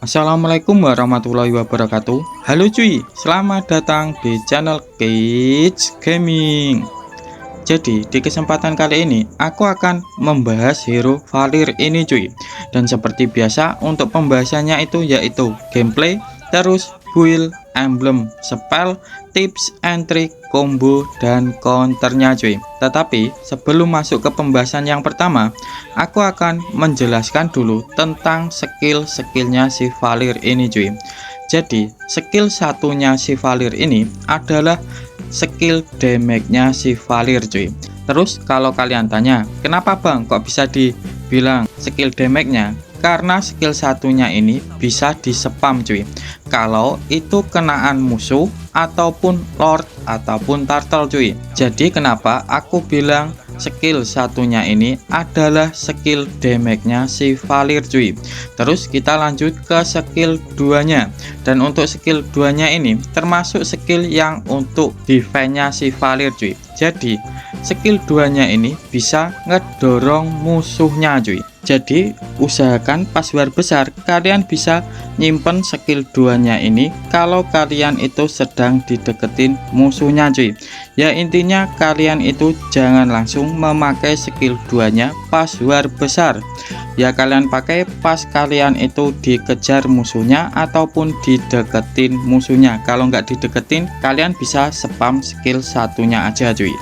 Assalamualaikum warahmatullahi wabarakatuh. Halo cuy, selamat datang di channel Kids Gaming. Jadi di kesempatan kali ini aku akan membahas hero Valir ini cuy. Dan seperti biasa untuk pembahasannya itu yaitu gameplay, terus build, emblem, spell, tips and trick, combo, dan counternya cuy. Tetapi sebelum masuk ke pembahasan yang pertama, aku akan menjelaskan dulu tentang skill-skillnya si Valir ini cuy. Jadi skill satunya si Valir ini adalah skill damage-nya si Valir cuy. Terus kalau kalian tanya, kenapa bang kok bisa dibilang skill damage-nya? Karena skill satunya ini bisa di spam cuy, kalau itu kenaan musuh ataupun lord ataupun turtle cuy. Jadi kenapa aku bilang skill satunya ini adalah skill damage-nya si Valir cuy. Terus kita lanjut ke skill 2-nya. Dan untuk skill 2-nya ini termasuk skill yang untuk defense-nya si Valir cuy. Jadi skill 2-nya ini bisa ngedorong musuhnya cuy. Jadi usahakan pas war besar kalian bisa nyimpen skill 2-nya ini kalau kalian itu sedang dideketin musuhnya cuy. Ya intinya kalian itu jangan langsung memakai skill 2-nya pas war besar. Ya kalian pakai pas kalian itu dikejar musuhnya ataupun dideketin musuhnya. Kalau nggak dideketin kalian bisa spam skill satunya aja cuy.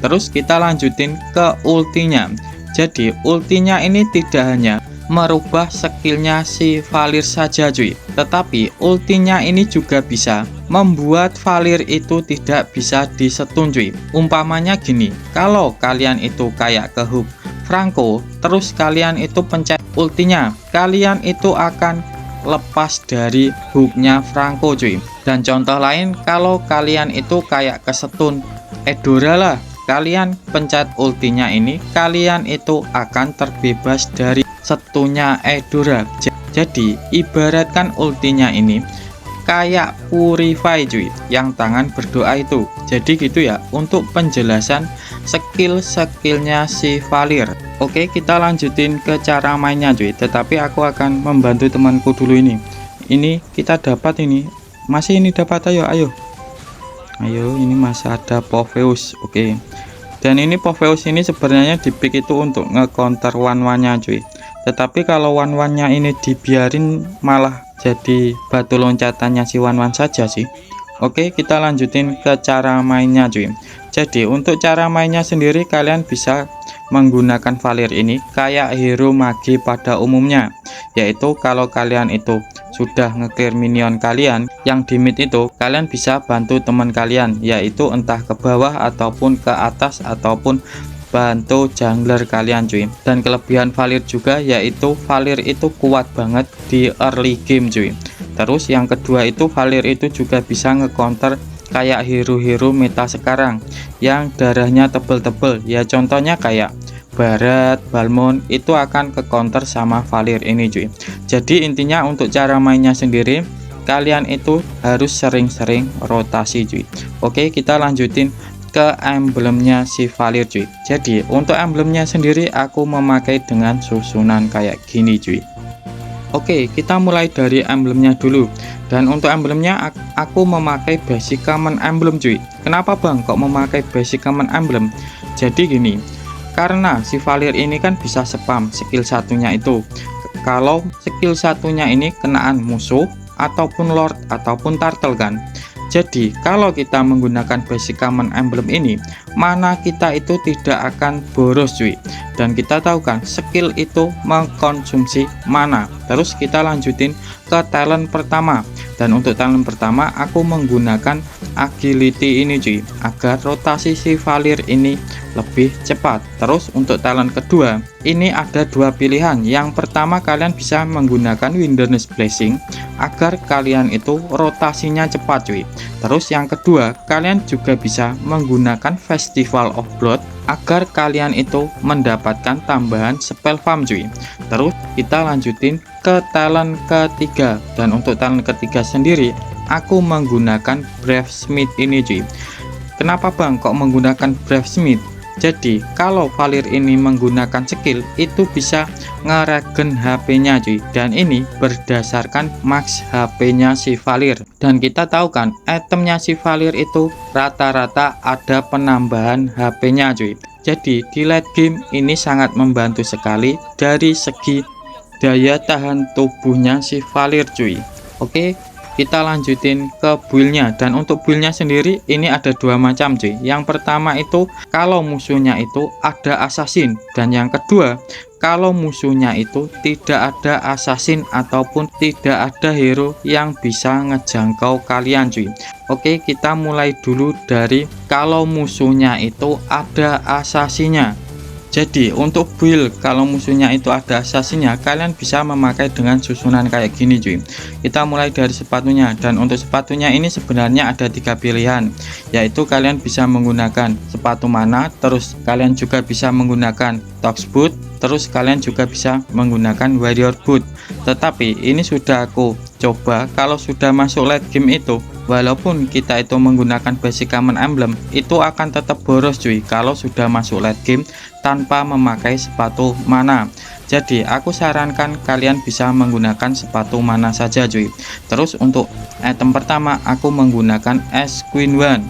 Terus kita lanjutin ke ultinya. Jadi ultinya ini tidak hanya merubah skillnya si Valir saja cuy, tetapi ultinya ini juga bisa membuat Valir itu tidak bisa disetun cuy. Umpamanya gini, kalau kalian itu kayak ke hook Franco, terus kalian itu pencet ultinya, kalian itu akan lepas dari hooknya Franco cuy. Dan contoh lain, kalau kalian itu kayak kesetun Edora lah, kalian pencet ultinya ini, kalian itu akan terbebas dari setunya Edora. Jadi ibaratkan ultinya ini kayak purify cuy, yang tangan berdoa itu. Jadi gitu ya untuk penjelasan skill-skillnya si Valir. Oke, kita lanjutin ke cara mainnya cuy, tetapi aku akan membantu temanku dulu ini. Ini kita dapat ini, masih ini dapat, ayo ini masih ada Popheus. Oke. Dan ini Popheus ini sebenarnya dipick itu untuk nge-counter one-one-nya cuy. Tetapi kalau one-one-nya ini dibiarin malah jadi batu loncatannya si one-one saja sih. Oke, kita lanjutin ke cara mainnya cuy. Jadi untuk cara mainnya sendiri kalian bisa menggunakan Valir ini kayak hero magi pada umumnya. Yaitu kalau kalian itu sudah nge-clear minion kalian yang di mid itu, kalian bisa bantu teman kalian, yaitu entah ke bawah ataupun ke atas ataupun bantu jungler kalian cuy. Dan kelebihan Valir juga yaitu Valir itu kuat banget di early game cuy. Terus yang kedua itu Valir itu juga bisa nge-counter kayak hero-hero meta sekarang yang darahnya tebel-tebel. Ya contohnya kayak Barat, Balmond itu akan ke counter sama Valir ini cuy. Jadi intinya untuk cara mainnya sendiri kalian itu harus sering-sering rotasi cuy. Oke, kita lanjutin ke emblemnya si Valir cuy. Jadi untuk emblemnya sendiri aku memakai dengan susunan kayak gini cuy. Oke, kita mulai dari emblemnya dulu. Dan untuk emblemnya aku memakai basic common emblem cuy. Kenapa bang kok memakai basic common emblem? Jadi gini, karena si Valir ini kan bisa spam skill satunya itu. Kalau skill satunya ini kenaan musuh ataupun lord ataupun turtle kan. Jadi kalau kita menggunakan basic common emblem ini, mana kita itu tidak akan boros cuy. Dan kita tahu kan skill itu mengkonsumsi mana. Terus kita lanjutin ke talent pertama. Dan untuk talent pertama aku menggunakan agility ini cuy, agar rotasi si Valir ini lebih cepat. Terus untuk talent kedua ini ada dua pilihan. Yang pertama kalian bisa menggunakan Wilderness Blessing agar kalian itu rotasinya cepat cuy. Terus yang kedua kalian juga bisa menggunakan Festival of Blood agar kalian itu mendapatkan tambahan spell farm cuy. Terus kita lanjutin ke talent ketiga. Dan untuk talent ketiga sendiri aku menggunakan Brave Smith ini cuy. Kenapa bang kok menggunakan Brave Smith? Jadi kalau Valir ini menggunakan skill itu bisa ngeregen HP-nya cuy, dan ini berdasarkan max HP-nya si Valir. Dan kita tahu kan itemnya si Valir itu rata-rata ada penambahan HP-nya cuy. Jadi di late game ini sangat membantu sekali dari segi daya tahan tubuhnya si Valir cuy. Oke, kita lanjutin ke build-nya. Dan untuk build-nya sendiri ini ada dua macam cuy. Yang pertama itu kalau musuhnya itu ada assassin, dan yang kedua kalau musuhnya itu tidak ada assassin ataupun tidak ada hero yang bisa ngejangkau kalian cuy. Oke, kita mulai dulu dari kalau musuhnya itu ada assassinnya. Jadi untuk build kalau musuhnya itu ada assassinnya, kalian bisa memakai dengan susunan kayak gini cuy. Kita mulai dari sepatunya, dan untuk sepatunya ini sebenarnya ada tiga pilihan, yaitu kalian bisa menggunakan sepatu mana, terus kalian juga bisa menggunakan Tox boot, terus kalian juga bisa menggunakan warrior boot. Tetapi ini sudah aku coba, kalau sudah masuk late game itu walaupun kita itu menggunakan basic common emblem itu akan tetap boros cuy kalau sudah masuk late game tanpa memakai sepatu mana. Jadi aku sarankan kalian bisa menggunakan sepatu mana saja cuy. Terus untuk item pertama aku menggunakan S Queen One.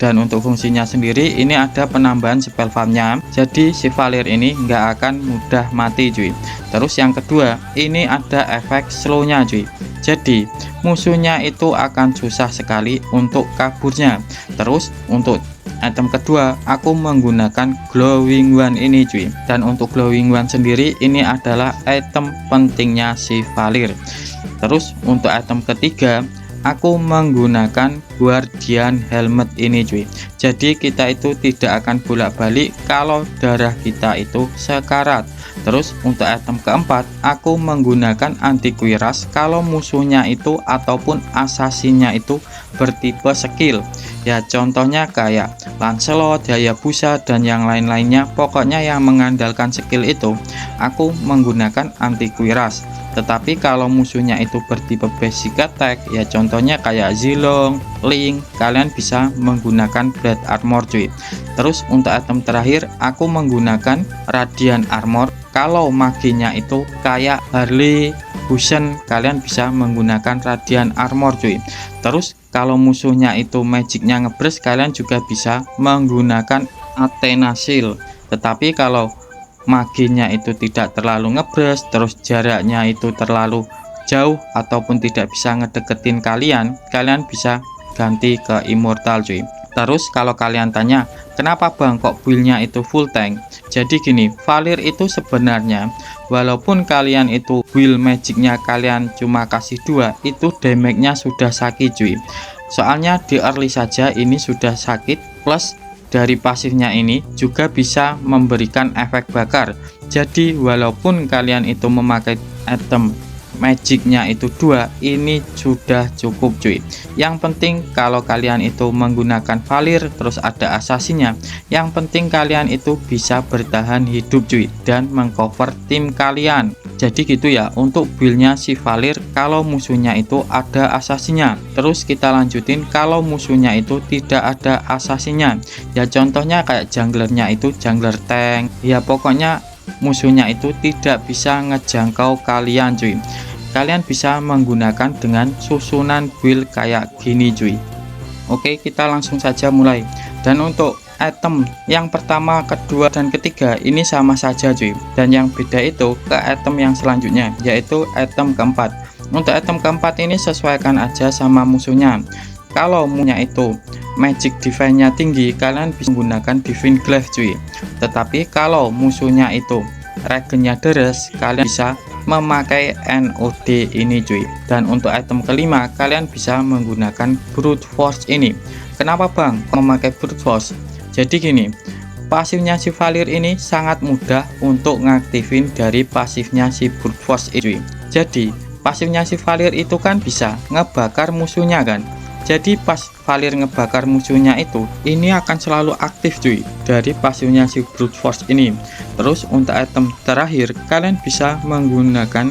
Dan untuk fungsinya sendiri ini ada penambahan spell farmnya, jadi si Valir ini nggak akan mudah mati cuy. Terus yang kedua ini ada efek slownya cuy, jadi musuhnya itu akan susah sekali untuk kaburnya. Terus untuk item kedua aku menggunakan glowing one ini cuy, dan untuk glowing one sendiri ini adalah item pentingnya si Valir. Terus untuk item ketiga aku menggunakan guardian helmet ini cuy, jadi kita itu tidak akan bolak-balik kalau darah kita itu sekarat. Terus untuk item keempat aku menggunakan anti kuiras kalau musuhnya itu ataupun assassinnya itu bertipe skill, ya contohnya kayak Lancelot, Hayabusa dan yang lain-lainnya. Pokoknya yang mengandalkan skill itu aku menggunakan anti kuiras. Tetapi kalau musuhnya itu bertipe basic attack, ya contohnya kayak Zilong, Link, kalian bisa menggunakan Blade Armor cuy. Terus untuk item terakhir aku menggunakan Radiant Armor kalau maginya itu kayak Harley Fusion, kalian bisa menggunakan Radiant Armor cuy. Terus kalau musuhnya itu magicnya ngebres, kalian juga bisa menggunakan Athena Shield. Tetapi kalau maginya itu tidak terlalu ngebres, terus jaraknya itu terlalu jauh ataupun tidak bisa ngedeketin kalian, kalian bisa ganti ke immortal cuy. Terus kalau kalian tanya kenapa bang kok buildnya itu full tank, jadi gini, Valir itu sebenarnya walaupun kalian itu build magicnya kalian cuma kasih 2, itu damage-nya sudah sakit cuy. Soalnya di early saja ini sudah sakit, plus dari pasifnya ini juga bisa memberikan efek bakar. Jadi walaupun kalian itu memakai item magicnya itu 2, ini sudah cukup cuy. Yang penting kalau kalian itu menggunakan Valir terus ada assassinnya, yang penting kalian itu bisa bertahan hidup cuy dan mengcover tim kalian. Jadi gitu ya untuk buildnya si Valir kalau musuhnya itu ada assassinnya. Terus kita lanjutin kalau musuhnya itu tidak ada assassinnya, ya contohnya kayak junglernya itu jungler tank, ya pokoknya musuhnya itu tidak bisa ngejangkau kalian cuy. Kalian bisa menggunakan dengan susunan build kayak gini cuy. Oke, kita langsung saja mulai. Dan untuk item yang pertama, kedua dan ketiga ini sama saja cuy, dan yang beda itu ke item yang selanjutnya, yaitu item keempat. Untuk item keempat ini sesuaikan aja sama musuhnya. Kalau musuhnya itu magic defense-nya tinggi, kalian bisa menggunakan divine glaive cuy. Tetapi kalau musuhnya itu regennya deres, kalian bisa memakai NOD ini cuy. Dan untuk item kelima kalian bisa menggunakan brute force ini. Kenapa bang memakai brute force? Jadi gini, pasifnya si Valir ini sangat mudah untuk ngaktifin dari pasifnya si brute force ini cuy. Jadi pasifnya si Valir itu kan bisa ngebakar musuhnya kan. Jadi pas Valir ngebakar musuhnya itu, ini akan selalu aktif cuy dari pasifnya si brute force ini. Terus untuk item terakhir kalian bisa menggunakan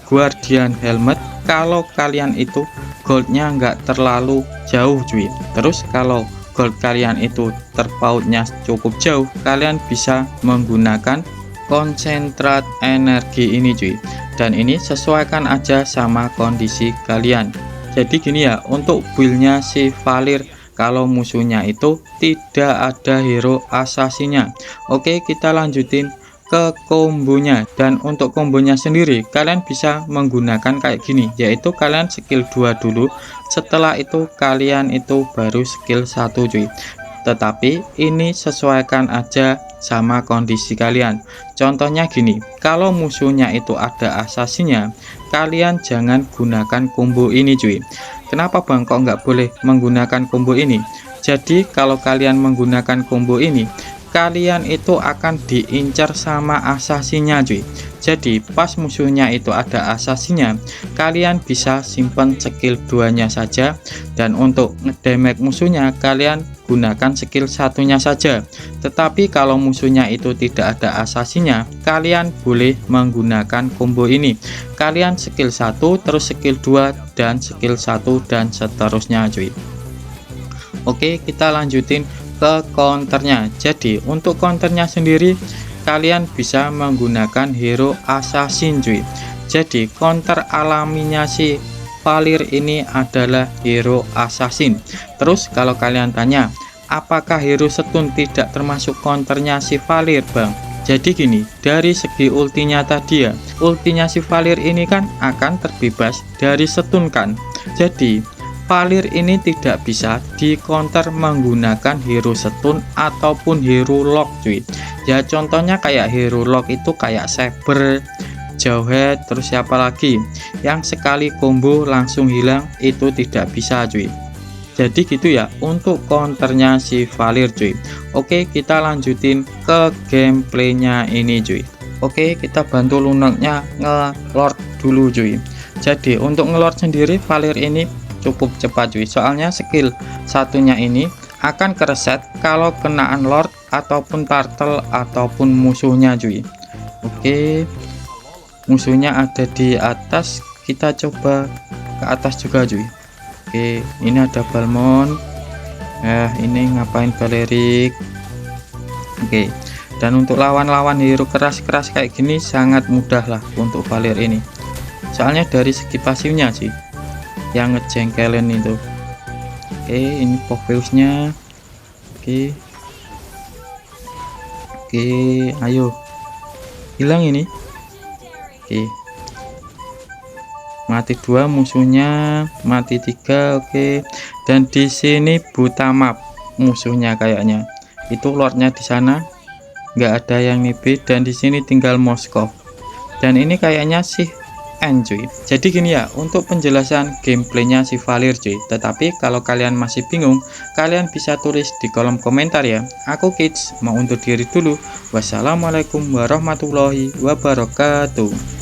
guardian helmet kalau kalian itu goldnya nggak terlalu jauh cuy. Terus kalau gold kalian itu terpautnya cukup jauh, kalian bisa menggunakan konsentrat energi ini cuy. Dan ini sesuaikan aja sama kondisi kalian. Jadi gini ya, untuk buildnya si Valir, kalau musuhnya itu tidak ada hero asasinya. Oke, kita lanjutin ke kombonya. Dan untuk kombonya sendiri kalian bisa menggunakan kayak gini, yaitu kalian skill 2 dulu, setelah itu kalian itu baru skill 1 cuy. Tetapi ini sesuaikan aja sama kondisi kalian. Contohnya gini, kalau musuhnya itu ada asasinya, kalian jangan gunakan combo ini cuy. Kenapa bang kok nggak boleh menggunakan combo ini? Jadi kalau kalian menggunakan combo ini, kalian itu akan diincar sama asasinya cuy. Jadi pas musuhnya itu ada asasinya, kalian bisa simpan skill 2 nya saja, dan untuk ngedamage musuhnya kalian gunakan skill 1 nya saja. Tetapi kalau musuhnya itu tidak ada asasinya, kalian boleh menggunakan combo ini. Kalian skill 1 terus skill 2 dan skill 1 dan seterusnya cuy. Oke, kita lanjutin ke counternya. Jadi untuk counternya sendiri kalian bisa menggunakan hero assassin cuy. Jadi counter alaminya si Valir ini adalah hero assassin. Terus kalau kalian tanya, apakah hero stun tidak termasuk counternya si Valir bang? Jadi gini, dari segi ultinya tadi ya, ultinya si Valir ini kan akan terbebas dari stun kan. Jadi Valir ini tidak bisa di counter menggunakan hero stun ataupun hero lock cuy. Ya contohnya kayak hero lock itu kayak Saber, Jawhead, terus siapa lagi yang sekali combo langsung hilang, itu tidak bisa cuy. Jadi gitu ya untuk counternya si Valir cuy. Oke, kita lanjutin ke gameplaynya ini cuy. Oke, kita bantu lunaknya nge-lord dulu cuy. Jadi untuk nge-lord sendiri Valir ini cukup cepat cuy, soalnya skill satunya ini akan kereset kalau kenaan lord ataupun turtle ataupun musuhnya cuy. Oke, musuhnya ada di atas, kita coba ke atas juga cuy. Oke, ini ada Balmond, ini ngapain Balerik. Oke, dan untuk lawan-lawan hero keras-keras kayak gini sangat mudah lah untuk Valir ini, soalnya dari segi pasifnya sih yang ngejengkelin itu. Oke, ini Popheusnya. Oke, ayo hilang ini. Oke, mati 2 musuhnya, mati 3. Oke, dan di sini buta map musuhnya, kayaknya itu lordnya di sana nggak ada yang nibe, dan di sini tinggal Moskov, dan ini kayaknya sih cuy. Jadi gini ya untuk penjelasan gameplaynya si Valir cuy. Tetapi kalau kalian masih bingung, kalian bisa tulis di kolom komentar ya. Aku Kids mau undur diri dulu. Wassalamualaikum warahmatullahi wabarakatuh.